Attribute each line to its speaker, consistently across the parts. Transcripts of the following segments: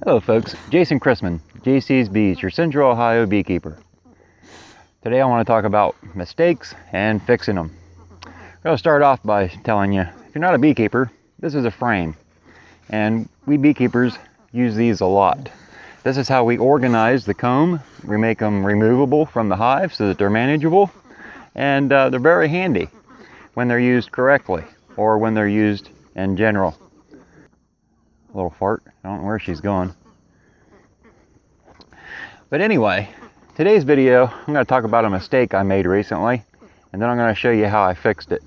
Speaker 1: Hello folks, Jason Chrisman, JC's Bees, your Central Ohio beekeeper. Today I want to talk about mistakes and fixing them. I'm going to start off by telling you, if you're not a beekeeper, this is a frame. And we beekeepers use these a lot. This is how we organize the comb. We make them removable from the hive so that they're manageable. And they're very handy when they're used correctly or when they're used in general. A little fart. I don't know where she's going. But anyway, today's video, I'm going to talk about a mistake I made recently, and then I'm going to show you how I fixed it.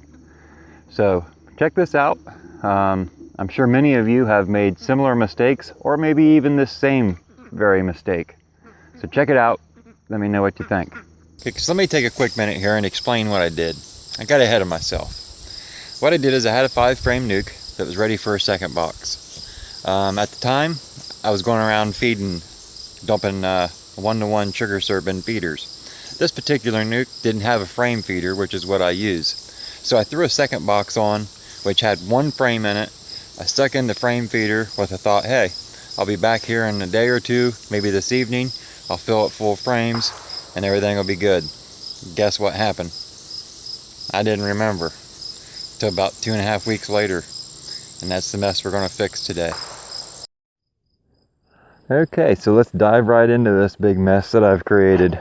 Speaker 1: So check this out. I'm sure many of you have made similar mistakes, or maybe even this same very mistake. So check it out. Let me know what you think. Okay, so let me take a quick minute here and explain what I did. I got ahead of myself. What I did is I had a 5-frame nuke that was ready for a second box. At the time, I was going around dumping 1-to-1 sugar syrup in feeders. This particular nuke didn't have a frame feeder, which is what I use. So I threw a second box on, which had 1 frame in it. I stuck in the frame feeder with a thought, hey, I'll be back here in a day or two, maybe this evening. I'll fill it full of frames and everything will be good. Guess what happened? I didn't remember till about 2.5 weeks later. And that's the mess we're going to fix today. Okay, so let's dive right into this big mess that I've created.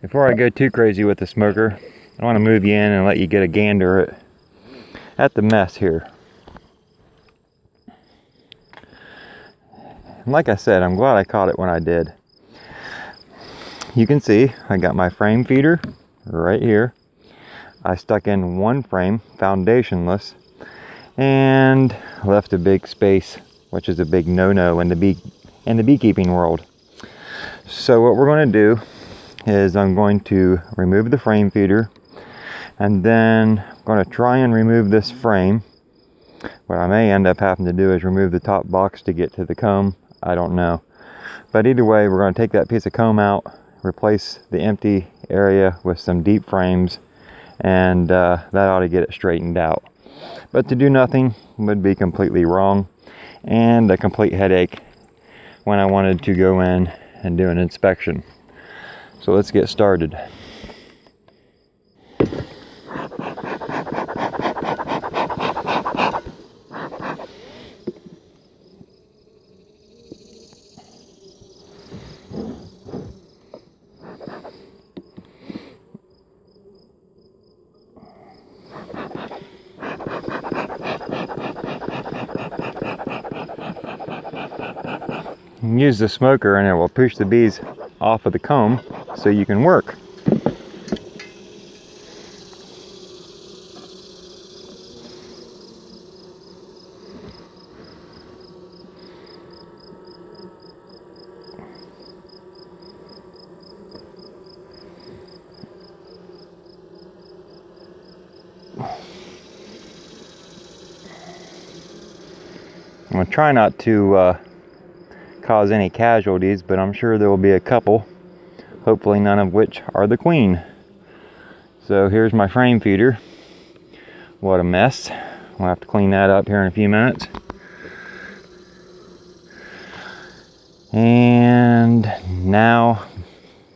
Speaker 1: Before I go too crazy with the smoker, I want to move you in and let you get a gander at the mess here. And like I said, I'm glad I caught it when I did. You can see I got my frame feeder right here. I stuck in 1 frame, foundationless, and left a big space, which is a big no-no in the beekeeping world. So what we're going to do is I'm going to remove the frame feeder, and then I'm going to try and remove this frame. What I may end up having to do is remove the top box to get to the comb. I don't know. But either way, we're going to take that piece of comb out, replace the empty area with some deep frames, and that ought to get it straightened out. But to do nothing would be completely wrong and a complete headache when I wanted to go in and do an inspection. So let's get started. Use the smoker and it will push the bees off of the comb so you can work. I'm going to try not to cause any casualties, but I'm sure there will be a couple, hopefully none of which are the queen. So here's my frame feeder. What a mess. We'll have to clean that up here in a few minutes. And now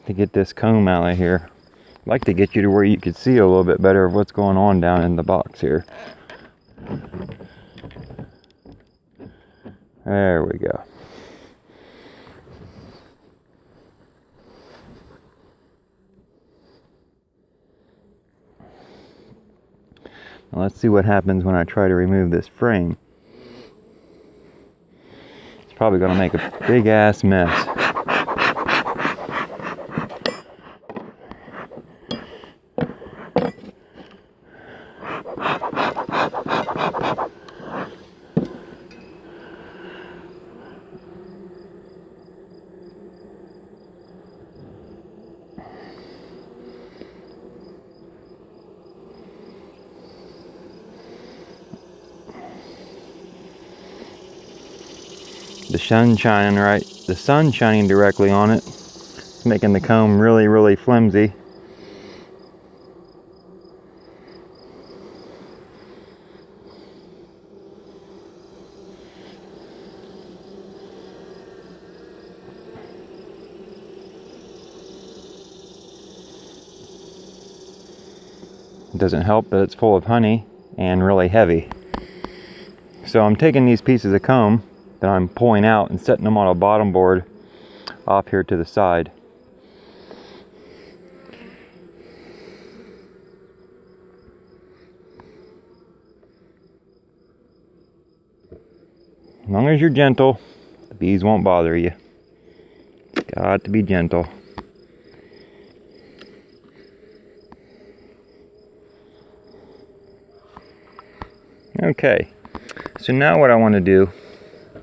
Speaker 1: to get this comb out of here. I'd like to get you to where you could see a little bit better of what's going on down in the box here. There we go. Now let's see what happens when I try to remove this frame. It's probably going to make a big ass mess. The sun shining directly on it, It's making the comb really, really flimsy. It doesn't help that it's full of honey and really heavy. So I'm taking these pieces of comb that I'm pulling out and setting them on a bottom board off here to the side. As long as you're gentle, the bees won't bother you. Got to be gentle. Okay, so now what I want to do, I'm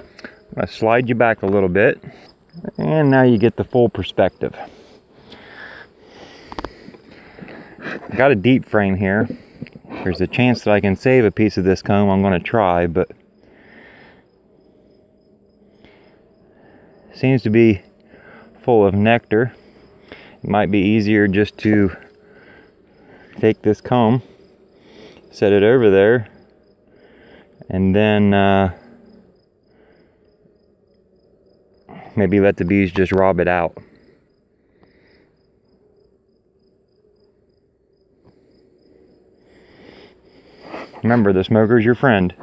Speaker 1: going to slide you back a little bit, and now you get the full perspective. I got a deep frame here. There's a chance that I can save a piece of this comb. I'm going to try, but it seems to be full of nectar. It might be easier just to take this comb, set it over there, and then maybe let the bees just rob it out. Remember, the smoker's your friend.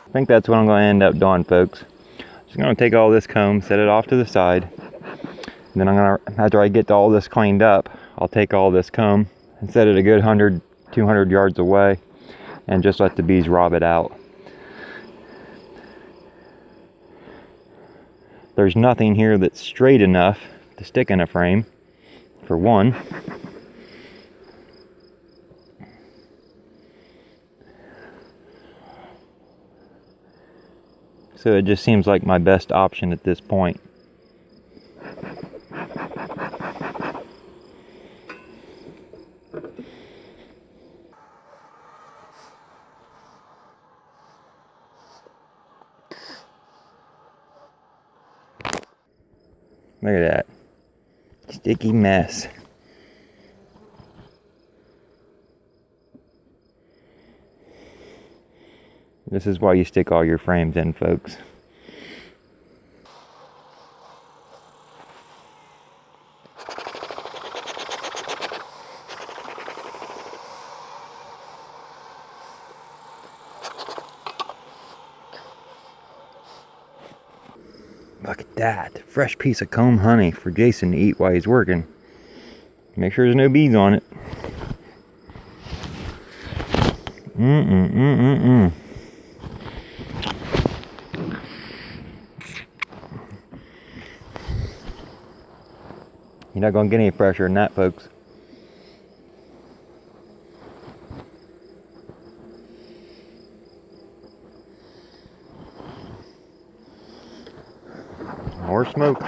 Speaker 1: I think that's what I'm going to end up doing, folks. Just going to take all this comb, set it off to the side, and then I'm going to, after I get all this cleaned up, I'll take all this comb and set it a good 100, 200 yards away, and just let the bees rob it out. There's nothing here that's straight enough to stick in a frame, for one. So it just seems like my best option at this point. Look at that. Sticky mess. This is why you stick all your frames in, folks. Look at that. Fresh piece of comb honey for Jason to eat while he's working. Make sure there's no bees on it. You're not going to get any fresher than that, folks. More smoke.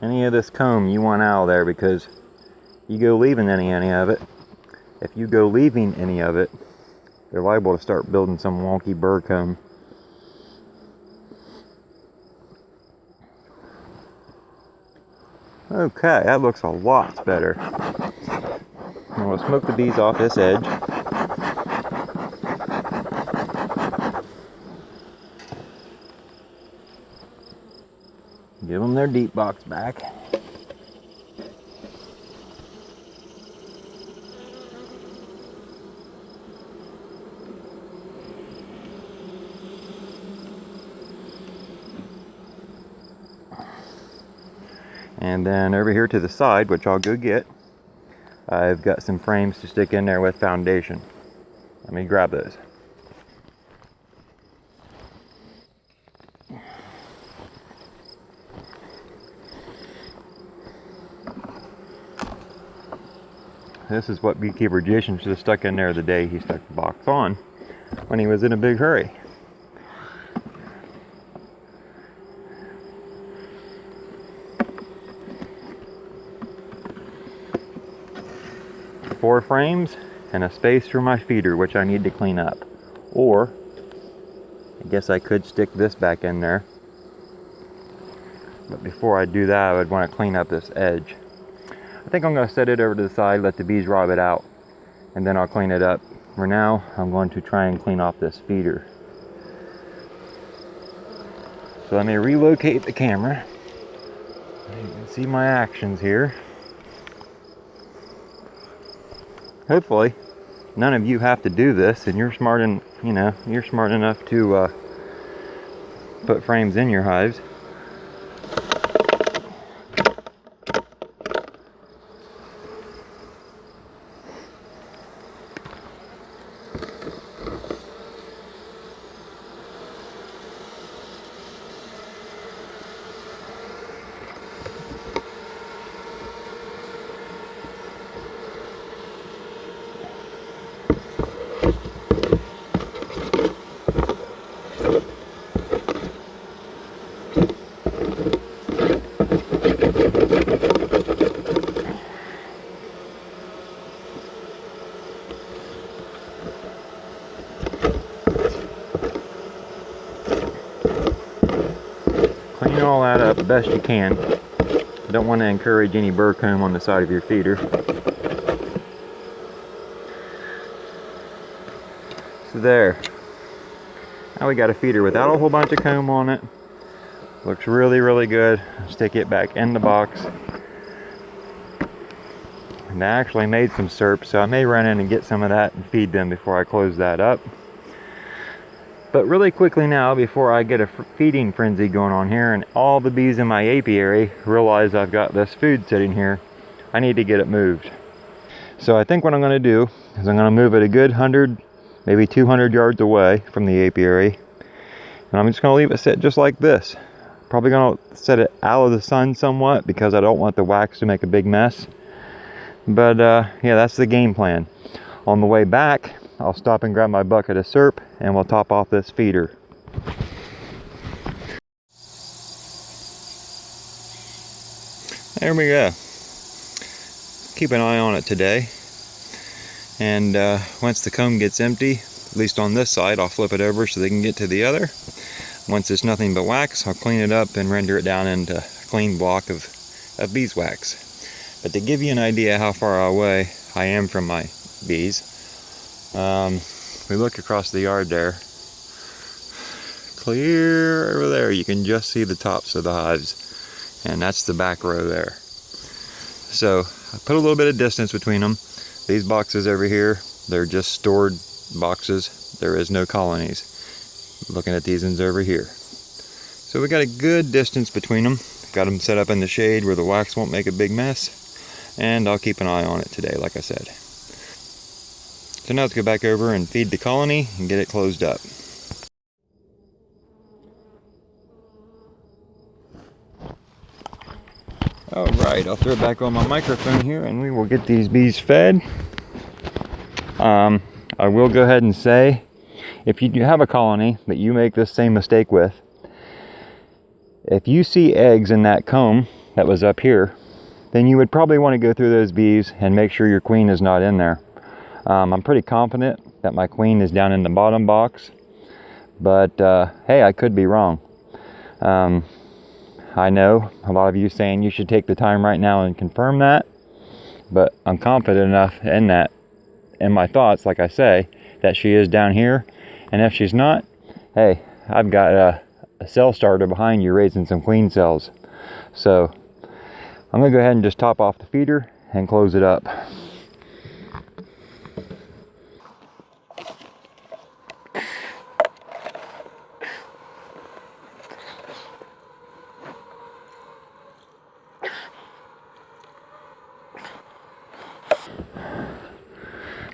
Speaker 1: Any of this comb you want out of there, because you go leaving any of it. If you go leaving any of it, they're liable to start building some wonky burr comb. Okay, that looks a lot better. I'm going to smoke the bees off this edge. Give them their deep box back. And then over here to the side, which I'll go get, I've got some frames to stick in there with foundation. Let me grab those. This is what Beekeeper Jason should have stuck in there the day he stuck the box on, when he was in a big hurry. Four frames and a space for my feeder, which I need to clean up. Or, I guess I could stick this back in there. But before I do that, I would want to clean up this edge. I think I'm going to set it over to the side, let the bees rob it out, and then I'll clean it up. For now, I'm going to try and clean off this feeder. So let me relocate the camera. You can see my actions here. Hopefully, none of you have to do this, and you're smart and you're smart enough to put frames in your hives. Clean all that up the best you can. Don't want to encourage any burr comb on the side of your feeder. So there. Now we got a feeder without a whole bunch of comb on it. Looks really, really good. Stick it back in the box. And I actually made some syrup, so I may run in and get some of that and feed them before I close that up. But really quickly now, before I get a feeding frenzy going on here and all the bees in my apiary realize I've got this food sitting here, I need to get it moved. So I think what I'm going to do is I'm going to move it a good 100, maybe 200 yards away from the apiary. And I'm just going to leave it sit just like this. Probably going to set it out of the sun somewhat because I don't want the wax to make a big mess. But yeah, that's the game plan. On the way back, I'll stop and grab my bucket of syrup and we'll top off this feeder. There we go. Keep an eye on it today. And once the comb gets empty, at least on this side, I'll flip it over so they can get to the other. Once it's nothing but wax, I'll clean it up and render it down into a clean block of beeswax. But to give you an idea how far away I am from my bees, we look across the yard there, clear over there, you can just see the tops of the hives, and that's the back row there. So I put a little bit of distance between them. These boxes over here, they're just stored boxes. There is no colonies. Looking at these ones over here. So we got a good distance between them. Got them set up in the shade where the wax won't make a big mess. And I'll keep an eye on it today, like I said. So now let's go back over and feed the colony and get it closed up. Alright, I'll throw it back on my microphone here and we will get these bees fed. I will go ahead and say, if you do have a colony that you make this same mistake with, if you see eggs in that comb that was up here, then you would probably want to go through those bees and make sure your queen is not in there. I'm pretty confident that my queen is down in the bottom box, but hey, I could be wrong. I know a lot of you saying you should take the time right now and confirm that, but I'm confident enough in that, in my thoughts, like I say, that she is down here. And if she's not, hey, I've got a cell starter behind you raising some queen cells. So I'm gonna go ahead and just top off the feeder and close it up.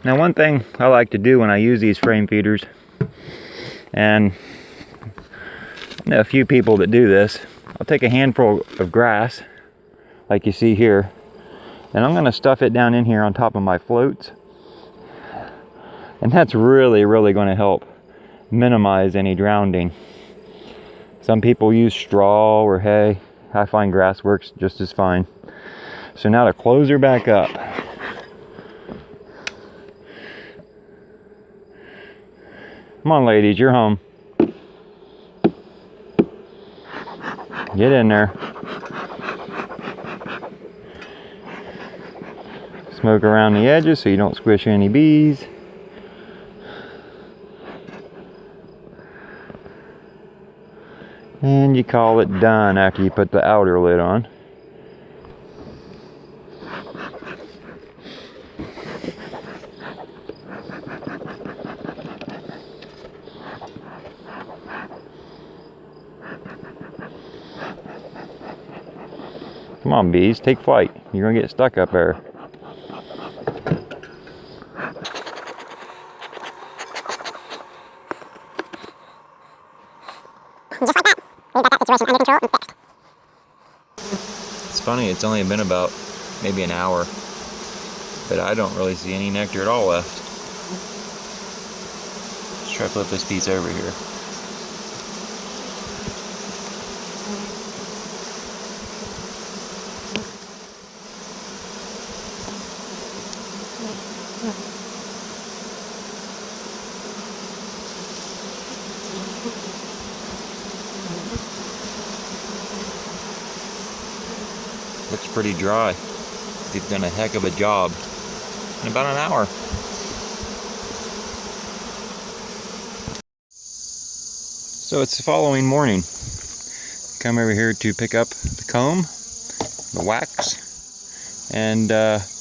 Speaker 1: Now, one thing I like to do when I use these frame feeders, and I know a few people that do this, I'll take a handful of grass, like you see here, and I'm gonna stuff it down in here on top of my floats. And that's really, really gonna help minimize any drowning. Some people use straw or hay. I find grass works just as fine. So now to close her back up. Come on, ladies, you're home. Get in there. Smoke around the edges so you don't squish any bees. And you call it done after you put the outer lid on. Come on, bees, take flight. You're gonna get stuck up there. Just like that. We got that situation under control and fixed. It's funny, it's only been about maybe an hour, but I don't really see any nectar at all left. Let's try to flip this piece over here. Looks pretty dry. They've done a heck of a job in about an hour. So it's the following morning. Come over here to pick up the comb, the wax, and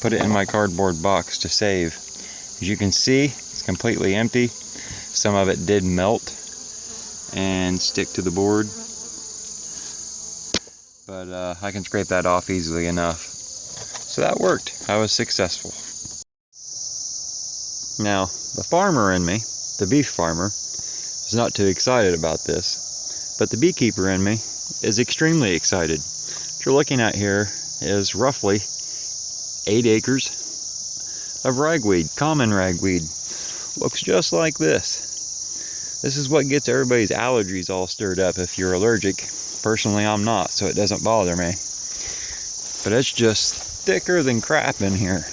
Speaker 1: put it in my cardboard box to save. As you can see, it's completely empty. Some of it did melt and stick to the board, but I can scrape that off easily enough. So that worked. I was successful. Now, the farmer in me, the beef farmer, is not too excited about this, but the beekeeper in me is extremely excited. What you're looking at here is roughly 8 acres of ragweed, common ragweed. Looks just like this. This is what gets everybody's allergies all stirred up if you're allergic. Personally, I'm not, so it doesn't bother me. But it's just thicker than crap in here.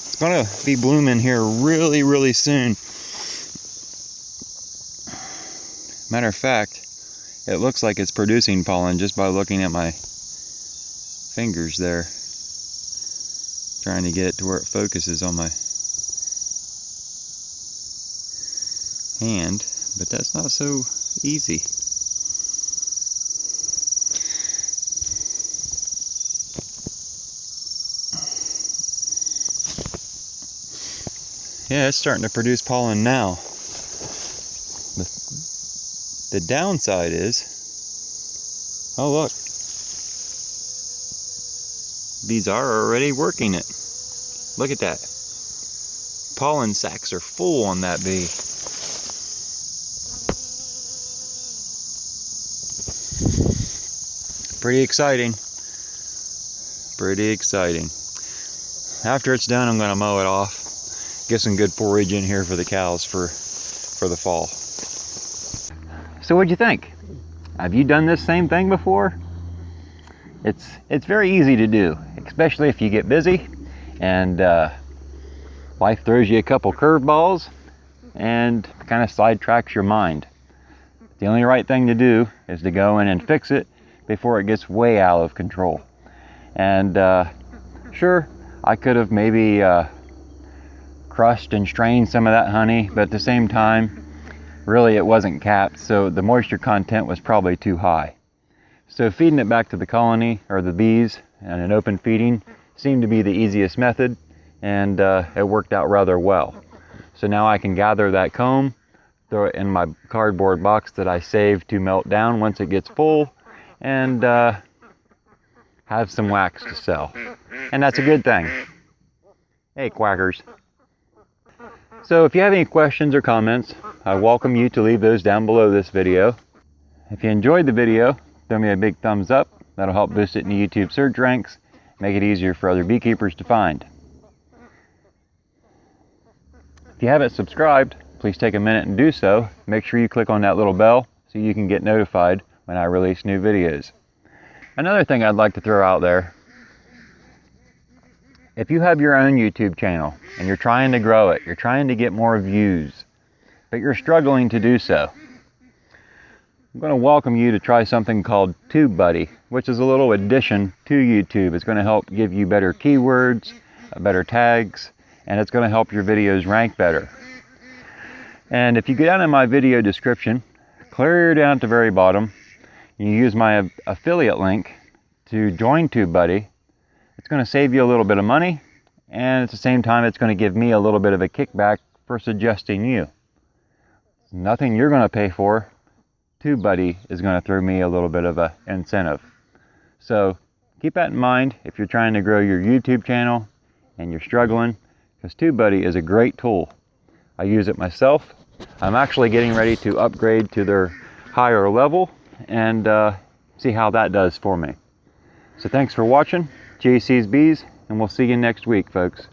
Speaker 1: It's gonna be blooming here really, really soon. Matter of fact, it looks like it's producing pollen just by looking at my fingers there. Trying to get it to where it focuses on my hand, but that's not so easy. Yeah, it's starting to produce pollen now. The downside is, oh look, bees are already working it. Look at that. Pollen sacs are full on that bee. Pretty exciting. Pretty exciting. After it's done, I'm going to mow it off. Get some good forage in here for the cows for the fall. So what'd you think? Have you done this same thing before? It's very easy to do, especially if you get busy and life throws you a couple curveballs and kind of sidetracks your mind. The only right thing to do is to go in and fix it before it gets way out of control. And sure, I could have maybe crushed and strained some of that honey, but at the same time, really it wasn't capped, so the moisture content was probably too high. So feeding it back to the colony, or the bees, and an open feeding seemed to be the easiest method, and it worked out rather well. So now I can gather that comb, throw it in my cardboard box that I saved to melt down once it gets full, and have some wax to sell. And that's a good thing. Hey, quackers. So if you have any questions or comments, I welcome you to leave those down below this video. If you enjoyed the video, throw me a big thumbs up. That'll help boost it in the YouTube search ranks, make it easier for other beekeepers to find. If you haven't subscribed, please take a minute and do so. Make sure you click on that little bell so you can get notified when I release new videos. Another thing I'd like to throw out there, if you have your own YouTube channel and you're trying to grow it, you're trying to get more views, but you're struggling to do so, I'm going to welcome you to try something called TubeBuddy, which is a little addition to YouTube. It's going to help give you better keywords, better tags, and it's going to help your videos rank better. And if you go down in my video description, clear down at the very bottom, you use my affiliate link to join TubeBuddy. It's going to save you a little bit of money, and at the same time it's going to give me a little bit of a kickback for suggesting you. Nothing you're going to pay for. TubeBuddy is going to throw me a little bit of an incentive. So keep that in mind if you're trying to grow your YouTube channel and you're struggling, because TubeBuddy is a great tool. I use it myself. I'm actually getting ready to upgrade to their higher level and see how that does for me. So thanks for watching. JC's Bees, and we'll see you next week, folks.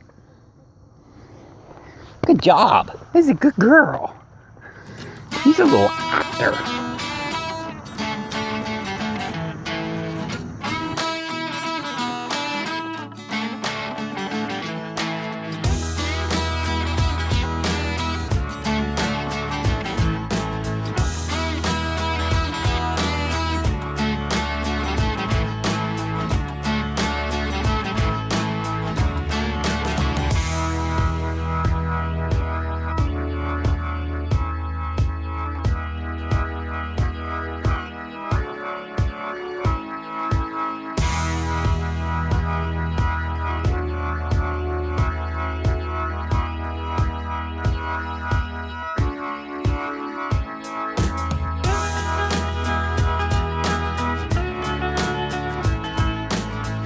Speaker 1: Good job. This is a good girl. He's a little actor.